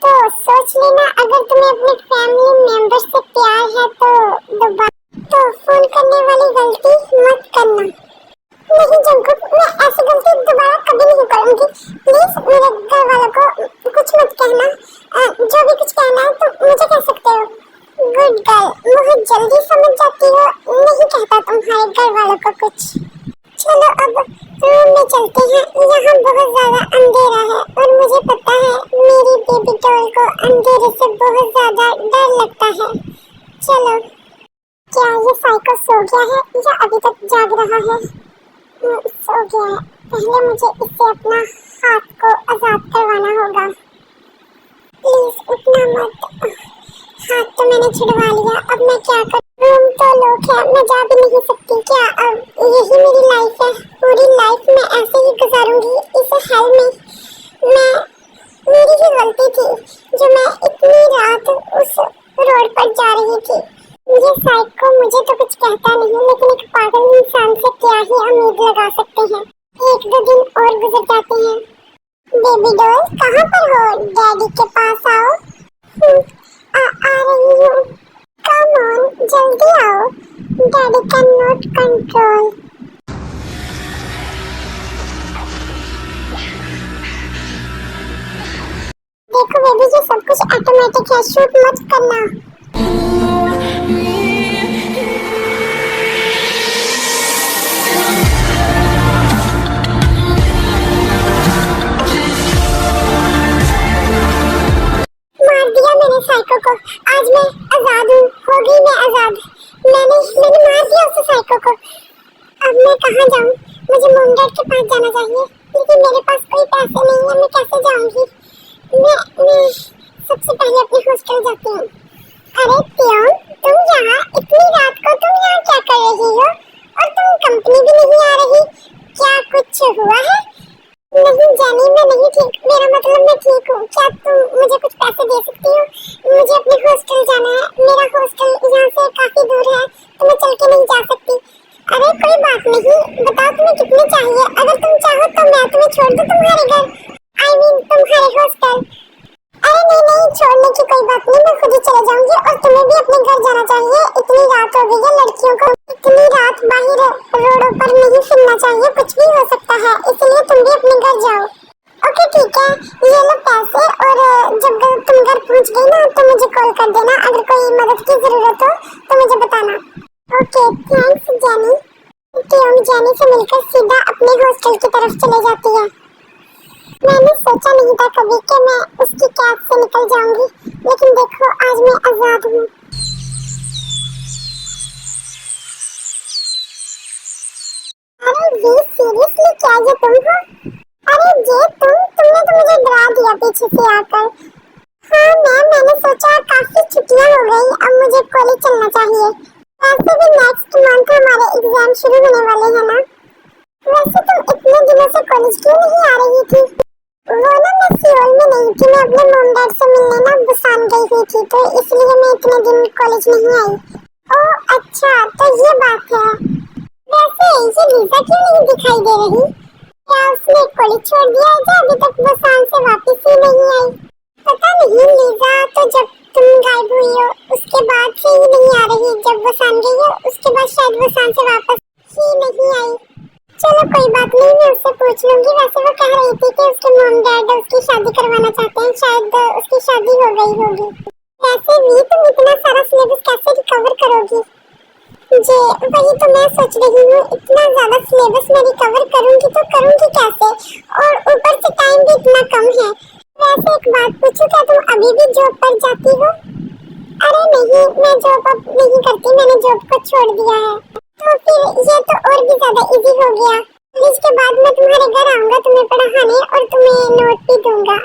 तो सोच लेना, अगर तुम्हें अपने फैमिली मेंबर से प्यार है तो फोन करने वाली गलती मत करना। नहीं जंकुक, मैं ऐसी गलती दोबारा कभी नहीं करूंगी। प्लीज मेरे घर वालों को कुछ मत कहना, जो भी कुछ कहना है तो मुझे कह सकते हो। गुड गर्ल, बहुत जल्दी समझ जाती हो, नहीं कहता तुम्हारे घर वालों को कुछ। चलो अब रूम में चलते हैं, यहाँ बहुत ज्यादा अंधेरा है और मुझे पता है मेरी बेबी डॉल को अंधेरे से बहुत ज्यादा डर लगता है। चलो, क्या ये साइको सो गया है या अभी तक जाग रहा है? सो गया है, पहले मुझे इससे अपना हाथ को आजाद करवाना होगा। प्लीज उठना मत। हाथ तो मैंने छुड़वा लिया, अब मैं क्या करूं? रूम तो लॉक है, मैं जा भी नहीं सकती। क्या अब यही मेरी लाइफ है? पूरी लाइफ मैं ऐसे ही गुजारूंगी इस हाल में? मेरी ही गलती थी जो मैं इतनी रात उस रोड पर जा रही थी। ये साइको मुझे तो कुछ कहता नहीं, लेकिन एक पागल इंसान से क्या ही उम्मीद लगा सकते हैं। 1-2 दिन और गुजर जाते हैं, बेबी डॉल कहाँ पर हो? डैडी के पास आओ। आ रही हूँ। कम ऑन, जल्दी आओ। Daddy can not control. देखो बेबी, ये सब कुछ ऑटोमेटिक है, शूट मत करना। मार दिया मैंने साइको को। आज मैं आजाद हूँ, हो गई मैं आजाद। मैंने मार दिया उस साइको को। अब मैं कहाँ जाऊँ? मुझे मॉम डैड के पास जाना चाहिए, लेकिन मेरे पास कोई पैसे नहीं है। मैं कैसे जाऊँगी? मैं सबसे पहले अपने हॉस्टल जाती हूँ। अरे प्योन, तुम यहाँ इतनी रात को तुम यहाँ क्या कर रही हो? और तुम कंपनी भी नहीं आ रही, क्या कुछ हुआ है? नहीं जानी, मैं नहीं ठीक। मेरा मतलब मैं ठीक हूँ। क्या तुम मुझे कुछ पैसे दे सकती हो? मुझे अपने हॉस्टल जाना है। मेरा हॉस्टल यहाँ से काफी दूर है, तो मैं चल के नहीं जा सकती। अरे कोई बात नहीं, बताओ तुम्हें कितने चाहिए। अगर तुम चाहो तो मैं तुम्हें छोड़ दूँ तुम्हारे घर, I mean तुम्हारे हॉस्टल। अरे नहीं, छोड़ने की कोई बात नहीं, मैं खुद ही चले जाऊंगी। और तुम्हें भी अपने घर जाना चाहिए, इतनी रात हो गई है। लड़कियों को इतनी रात बाहर रोडों पर नहीं फिरना चाहिए, कुछ भी हो सकता है, इसलिए तुम भी अपने घर जाओ। ओके ठीक है, ये लो पैसे। और जब तुम घर पहुंच गई ना तो मुझे कॉल कर देना। अगर कोई मदद की जरूरत हो तो मुझे बताना। Okay thanks Jennie. टियोन जेनी से मिलकर सीधा अपने हॉस्टल की तरफ चले जाती है। मैंने सोचा नहीं था कभी कि मैं उसकी कैद से निकल जाऊंगी, लेकिन देखो आज मैं आजाद हूँ। अरे वी सीरियसली, क्या ये तुम हो? अरे जे तुमने तो मुझे डरा दिया पीछे से आकर। हाँ मैंने सोचा काफी छुट्टियां हो गई, अब मुझे कॉलेज चलना चाहिए। वैसे भी नेक्स्ट मंथ हमारे एग्जाम शुरू होने वाले हैं ना। वैसे तुम इतने दिनों से कॉलेज क्यों नहीं आ रही थी? वो ना मैं सियोल में नहीं थी, मैं अपने मॉम डैड से मिलने ना बुसान गई हुई थी, तो इसलिए मैं इतने दिन कॉलेज नहीं आई। ओह अच्छा, तो ये बात है। वैसे ये लीजा क्यों नहीं दिखाई दे रही? क्या उसने कॉलेज छोड़ दिया है या अभी तक बुसान से वापस ही नहीं आई? पता नहीं लीजा, तो जब तुम गायब हुई हो उसके बाद से ही नहीं आ रही। जब बुसान गई हो उसके बाद शायद बुसान से वापस ही नहीं आई। चलो कोई बात नहीं, मैं उससे पूछ लूंगी। वैसे वो कह रही थी कि उसके मॉम डैड उसकी शादी करवाना चाहते हैं, शायद उसकी शादी हो गई होगी। वैसे भी तुम इतना सारा सिलेबस कैसे रिकवर करोगी? जी वही तो मैं सोच रही हूँ, इतना ज्यादा सिलेबस मैं रिकवर करूंगी तो करूंगी कैसे? और ऊपर से टाइम भी इतना कम है। वैसे एक बात पूछूं, क्या तुम अभी भी जॉब पर जाती हो? अरे नहीं, मैं जॉब अब नहीं करती, मैंने जॉब को छोड़ दिया है। तो फिर ये तो और भी ज्यादा इजी हो गया। इसके बाद मैं तुम्हारे घर आऊंगा तुम्हें पढ़ाने और तुम्हें नोट भी दूंगा।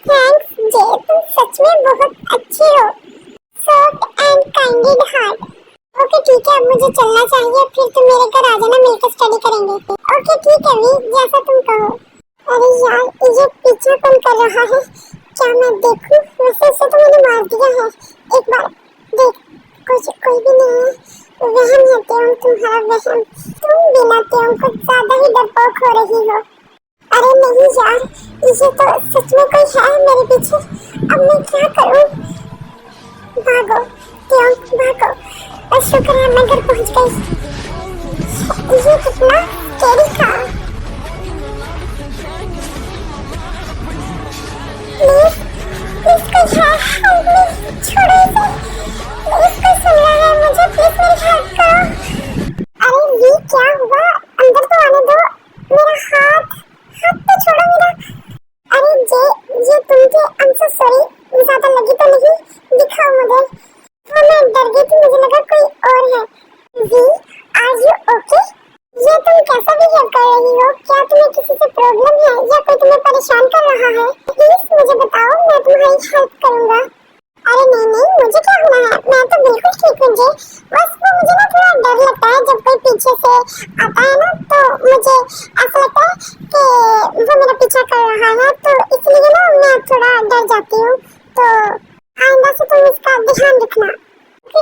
थैंक्स जे, तुम सच में बहुत अच्छी हो। Soft and kinded heart. Okay ठीक है, अब मुझे चलना चाहिए, फिर तुम मेरे घर आ जाना, मिलकर स्टडी करेंगे। ओके ठीक है वी, जैसा तुम कहो। अरे यार ये पीछे कौन कर रहा है? क्या मैं देखूं? वैसे उसे तो मैंने मार दिया है। एक बार देख, कोई भी नहीं है। वहम है त्यों, तुम्हारा वहम। तुम बिना त्यों कुछ ज्यादा ही डरपोक हो रही हो। अरे नहीं यार, ये तो सच में कोई है मेरे पीछे। अब मैं क्या करूं? भागो त्यों भागो। बस शुक्र है मैं घर पहुंच गई। ये कितना स्कैरी था। प्लीज कोई है, छोड़ो इसे। प्लीज कोई सुन रहा है मुझे, प्लीज मेरी हेल्प करो। अरे ये क्या हुआ? अंदर तो आने दो। मेरा हाथ तो छोड़ो मेरा। अरे ये तुम थे? आई एम सो सॉरी, ज्यादा लगी तो नहीं? दिखाओ मुझे। हाँ मैं डर गई थी, मुझे लगा कोई और है। वी आर यू ओके? ये तुम कैसा बिहेव कर रही हो? क्या तुम्हें किसी से प्रॉब्लम है या कोई तुम्हें परेशान कर रहा है? प्लीज मुझे बताओ, मैं तुम्हारी हेल्प करूंगा। अरे नहीं, मुझे क्या होना है, मैं तो बिल्कुल ठीक हूँ जी। बस वो मुझे ना थोड़ा डर लगता है, जब कोई पीछे से आता है ना तो मुझे ऐसा लगता है कि वो मेरा पीछा कर रहा है, तो इसलिए ना मैं थोड़ा डर जाती हूँ। तो आइंदा से तुम इसका ध्यान रखना।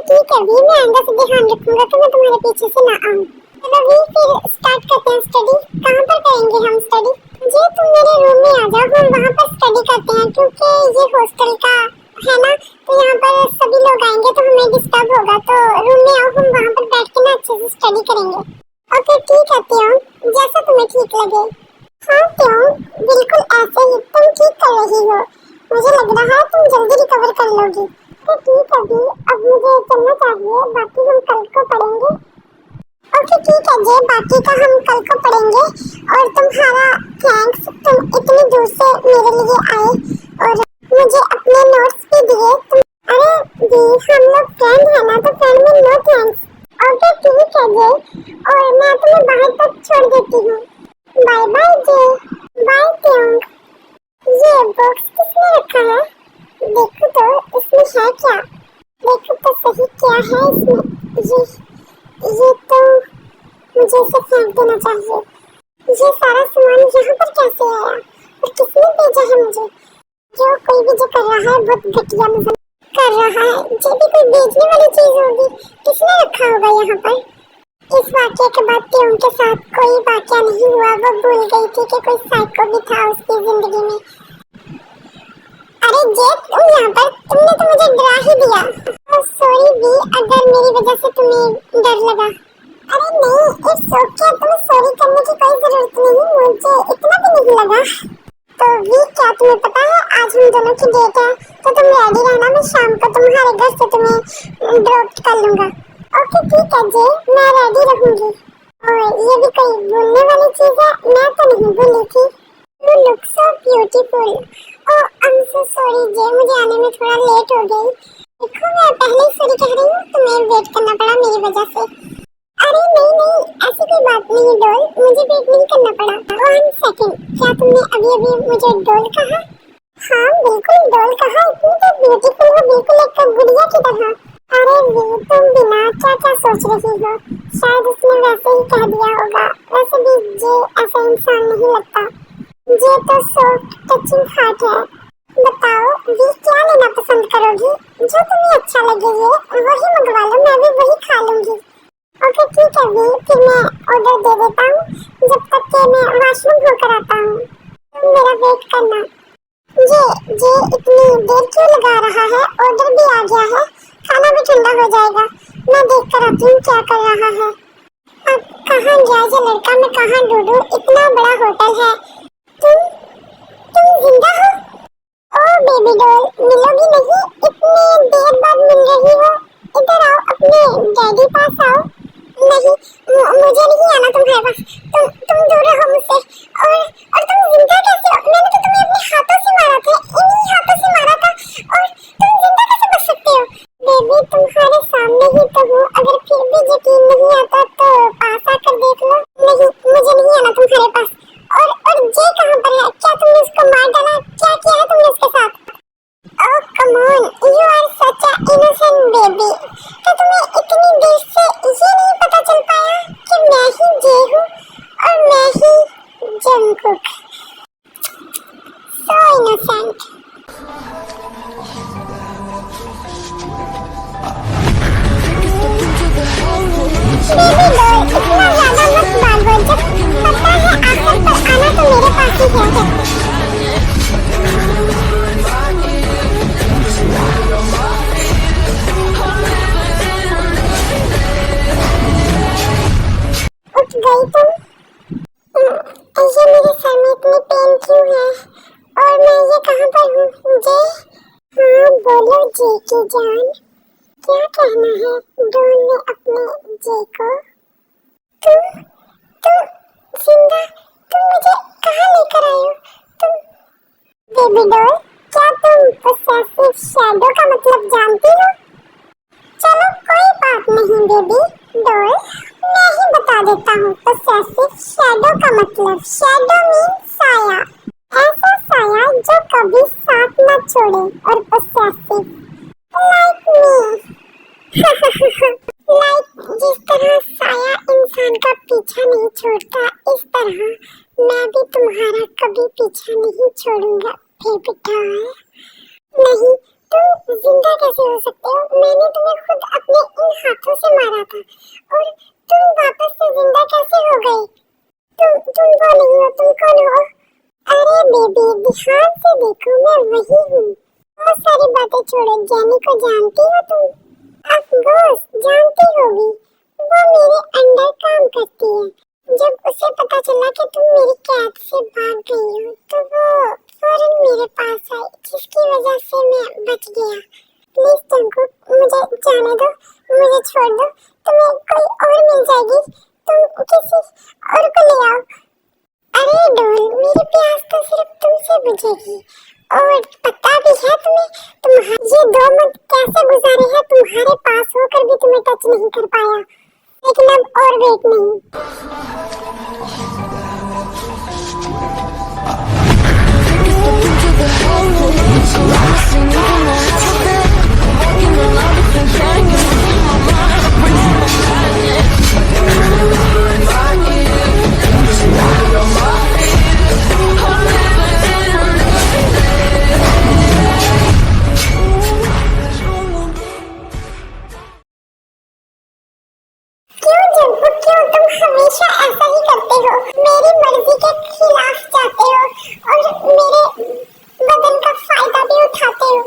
ठीक है भी, मैं आइंदा से ध्यान रखूंगा कि मैं तुम्हारे पीछे से ना आऊँ। चलो भी फिर स्टार्ट करते हैं स्टडी। कहाँ पर करेंगे हम स्टडी? जी तुम मेरे रूम में आ जाओ, हम वहाँ पर स्टडी करते हैं, क्योंकि ये हॉस्टल का है ना, तो यहाँ पर सभी लोग आएंगे तो हमें डिस्टर्ब होगा। तो रूम में आओ, हम वहाँ पर बैठ के ना अच्छे से स्टडी करेंगे। ओके ठीक है त्यों, जैसा तुम्हें ठीक लगे। हाँ त्यों, बिल्कुल ऐसे ही, तुम ठीक कर रही हो, मुझे लग रहा है तुम जल्दी रिकवर कर लोगी। तो ठीक है भी, अब मुझे चलना चाहिए, बाकी हम कल को पढ़ेंगे। ओके ठीक है जे, बाकी का हम कल को पढ़ेंगे। और तुम्हारा थैंक्स, तुम इतनी दूर से मेरे लिए आए और मुझे अपने नोट्स भी दिए। अरे दी, हम लोग फ्रेंड है ना, तो फ्रेंड में नो थैंक्स। ओके ठीक है जे, और मैं तुम्हें बाहर तक छोड़ देती हूँ। Bye by J. बाय त्योंग। ये बॉक्स किसने रखा है? देखो तो इसमें है क्या, देखो तो सही क्या है इसमें। ये तो मुझे इसे फेंक देना चाहिए। ये सारा सामान यहाँ पर कैसे आया और किसने भेजा है मुझे? जो कोई भी जो कर रहा है बहुत घटिया मजाक कर रहा है। जो भी कोई बेचने वाली चीज होगी, किसने रखा होगा यहाँ पर? इस वाक्य के बाद त्यों के साथ कोई वाक्य नहीं हुआ। वो भूल गई थी कि कोई साइको भी था उसकी जिंदगी में। अरे जे, तुम यहाँ पर, तुमने तो मुझे डरा ही दिया। सॉरी भी, अगर मेरी वजह से तुम्हें डर लगा। अरे नहीं, इट्स ओके, तुम्हें सॉरी करने की कोई जरूरत नहीं, मुझे इतना भी नहीं लगा। तो भी क्या तुम्हें पता है आज हम दोनों की डेट है, तो तुम रेडी रहना, मैं शाम को तुम्हारे घर से तुम्हें ड्रॉप कर लूंगा। ओके ठीक है जे, मैं रेडी रहूंगी। और ये भी कोई भूलने वाली चीज है, मैं तो नहीं भूली थी। You look so beautiful. Oh, I'm so sorry जे, मुझे आने में थोड़ा लेट हो गई। देखो मैं पहले ही सॉरी कह रही हूँ, तुम्हें वेट करना पड़ा मेरी वजह से। अरे नहीं नहीं, ऐसी कोई बात नहीं डॉल, मुझे वेट नहीं करना पड़ा। 1 सेकंड, क्या तुमने अभी अभी मुझे डॉल कहा? हाँ बिल्कुल डॉल कहा, इतनी तो ब्यूटीफुल हो, बिल्कुल एक गुड़िया की तरह। अरे वी, तुम बिना क्या क्या सोच रही हो? शायद उसने वैसे ही कह दिया होगा, वैसे भी जे ऐसा इंसान नहीं लगता। ये तो सॉफ्ट टचिंग हार्ट है। बताओ वी, क्या लेना पसंद करोगी? जो तुम्हें अच्छा लगे ये वही मंगवा लो, मैं भी वही खा लूंगी। ओके ठीक है वी, फिर मैं ऑर्डर दे देता हूँ, जब तक कि मैं वॉशरूम होकर आता हूँ। तुम मेरा वेट करना। ये इतनी देर क्यों लगा रहा है? ऑर्डर भी आ गया है, खाना भी ठंडा हो जाएगा। मैं देख कर आती हूँ क्या कर रहा है। अब कहाँ गया ये लड़का, मैं कहाँ ढूंढूं? इतना बड़ा होटल है। तुम जिंदा हो? ओ बेबी डॉल, मिलोगी नहीं? इतने देर बाद मिल रही हो, इधर आओ, अपने डैडी पास आओ। नहीं, मुझे नहीं आना तुम्हारे पास, तुम दूर रहो मुझसे। और तुम जिंदा कैसे हो? मैंने तो तुम्हें अपने हाथों से मारा था, इन्हीं हाथों से मारा था, और तुम जिंदा कैसे बच सकते हो? बेबी तुम्हारे सामने ही तो हूँ, अगर फिर भी यकीन नहीं आता तो पास आकर देख लो। नहीं, मुझे नहीं आना तुम्हारे पास। और जे कहाँ पर है? क्या तुमने उसको मार डाला? क्या किया है तुमने उसके साथ? Oh come on, you are such a innocent baby. तो तुम्हें इतनी देर से ये नहीं पता चल पाया कि मैं ही जे हूँ और मैं ही Jungkook. So innocent. Baby doll, इतना ज्यादा मत भागो, जब पता है आखिर पर आना तो मेरे पास ही है। उठ गई तुम? ये मेरे सर में इतनी पेन क्यों है? और मैं ये कहाँ पर हूँ जे? हाँ बोलो जे की जान, क्या कहना है डॉल ने अपने जे को? तुम जिंदा, तुम मुझे कहाँ लेकर आए हो? तुम बेबी डॉल, क्या तुम पोसेसिव शैडो का मतलब जानती हो? चलो कोई बात नहीं बेबी डॉल, मैं ही बता देता हूँ। पोसेसिव शैडो का मतलब, शैडो मीन्स साया, ऐसा साया जो कभी साथ न छोड़े, और पोसेसिव लाइक मी। लाइक जिस तरह साया इंसान का पीछा नहीं छोड़ता, इस तरह मैं भी तुम्हारा कभी पीछा नहीं छोड़ूंगा बेबी डॉल। नहीं, तुम जिंदा कैसे हो सकते हो? मैंने तुम्हें खुद अपने इन हाथों से मारा था, और तुम वापस से जिंदा कैसे हो गई? तुम वो नहीं हो, तुम कौन हो? अरे बेबी, ध्यान से देखो, मैं वही हूँ। बहुत सारी बातें छोड़ो, जेनी को जानती हो तुम? ऑफ कोर्स जानती होगी, वो मेरे अंडर काम करती है। जब उसे पता चला कि तुम मेरी कैद से भाग गई हो तो वो फौरन मेरे पास आई, जिसकी वजह से मैं बच गया। प्लीज तुमको मुझे जाने दो, मुझे छोड़ दो, तुम्हें कोई और मिल जाएगी, तुम किसी और को ले आओ। अरे डॉल, मेरी प्यास तो सिर्फ तुमसे बुझेगी, और पता भी है तुम्हें, ये 2 मंथ कैसे गुजारे हैं, तुम्हारे पास होकर भी तुम्हें टच नहीं कर पाया। लेकिन अब और वेट नहीं। क्यों तुम हमेशा ऐसा ही करते हो? मेरी मर्जी के खिलाफ जाते हो और मेरे बदन का फायदा भी उठाते हो।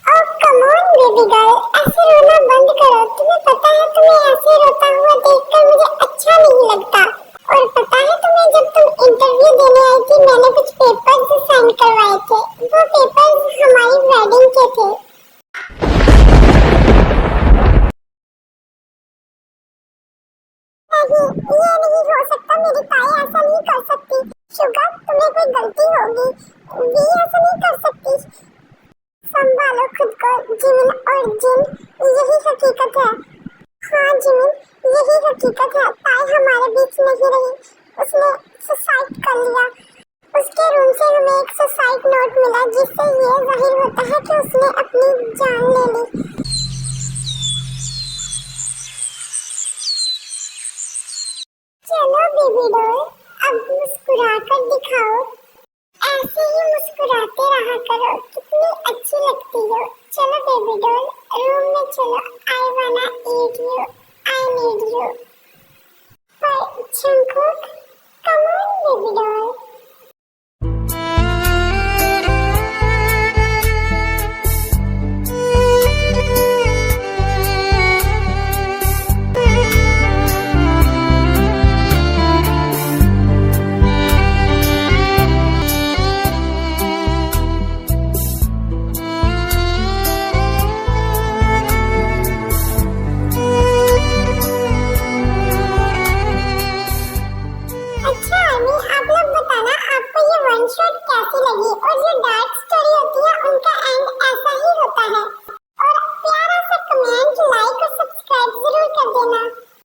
ओह कम ऑन बेबी गर्ल, ऐसे रोना बंद करो। तुम्हें पता है तुम्हें ऐसे रोता हुआ देखकर मुझे अच्छा नहीं लगता। और पता है तुम्हें, जब तुम इंटरव्यू देने आई थी मैंने कुछ पेपर्स साइन करवाए थे, वो पेपर्स हमारी वेडिंग के थे। नहीं, ये नहीं हो सकता, मेरी ताई ऐसा नहीं कर सकती। शुगर, तुम्हें कोई गलती होगी, वी ऐसा नहीं कर सकती। संभालो खुद को जिमिन और जिन, यही हकीकत है। हाँ जिमिन, यही हकीकत है। ताई हमारे बीच नहीं रही, उसने सुसाइड कर लिया। उसके रूम से हमें एक सुसाइड नोट मिला, जिससे ये जाहिर होता है कि उसने अपनी जान ले ली। चलो बेबी डॉल, अब मुस्कुरा कर दिखाओ। ऐसे ही मुस्कुराते रहा करो, कितनी अच्छी लगती हो। चलो बेबी डॉल, रूम में चलो। I wanna eat you, I need you. पर Jungkook, come on baby doll. Shot कैसी लगी, और जो डार्क स्टोरी होती है उनका एंड ऐसा ही होता है। और प्यारा सा कमेंट, लाइक और सब्सक्राइब जरूर कर देना।